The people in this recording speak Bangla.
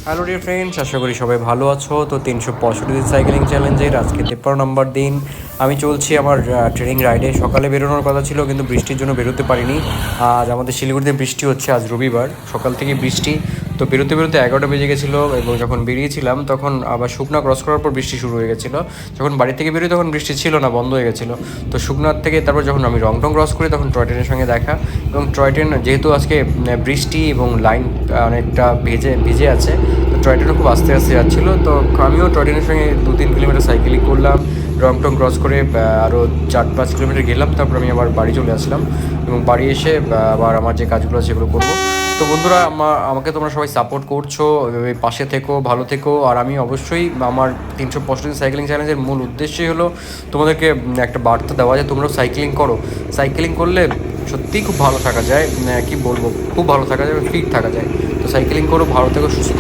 হ্যালো ডিয়ার ফ্রেন্ডস, আশা করি সবাই ভালো আছো। তো 365 দিন সাইকেলিং চ্যালেঞ্জের আজকে 53 নম্বর দিন। আমি চলছি আমার ট্রেনিং রাইডে। সকালে বেরোনোর কথা ছিল কিন্তু বৃষ্টির জন্য বেরোতে পারিনি। আজ আমাদের শিলিগুড়িতে বৃষ্টি হচ্ছে, আজ রবিবার সকাল থেকে বৃষ্টি। তো বেরোতে বেরোতে 11টা বেজে গেছিলো এবং যখন বেরিয়েছিলাম তখন আবার শুকনা ক্রস করার পর বৃষ্টি শুরু হয়ে গেছিলো। যখন বাড়ি থেকে বেরোই তখন বৃষ্টি ছিল না, বন্ধ হয়ে গেছিলো। তো শুকনার থেকে তারপর যখন আমি রংটং ক্রস করি তখন টয় ট্রেনের সঙ্গে দেখা। এবং টয় ট্রেন যেহেতু আজকে বৃষ্টি এবং লাইন অনেকটা ভিজে ভিজে আছে, তো টয় ট্রেনও খুব আস্তে আস্তে যাচ্ছিলো। তো আমিও টয় ট্রেনের সঙ্গে 2-3 কিলোমিটার সাইকেলিং করলাম, রংটং ক্রস করে আরও 4-5 কিলোমিটার গেলাম। তারপর আমি আবার বাড়ি চলে আসলাম এবং বাড়ি এসে আবার আমার যে কাজগুলো আছে সেগুলো করবো। তো বন্ধুরা, আমাকে তোমরা সবাই সাপোর্ট করছো, পাশে থেকো, ভালো থেকো। আর আমি অবশ্যই আমার 365 সাইকেলিং চ্যালেঞ্জের মূল উদ্দেশ্যই হলো তোমাদেরকে একটা বার্তা দেওয়া, যে তোমরাও সাইক্লিং করো। সাইক্লিং করলে সত্যিই খুব ভালো থাকা যায়, কি বলবো, খুব ভালো থাকা যায়, ফিট থাকা যায়। তো সাইক্লিং করো, ভালো থেকো, সুস্থ থেকো।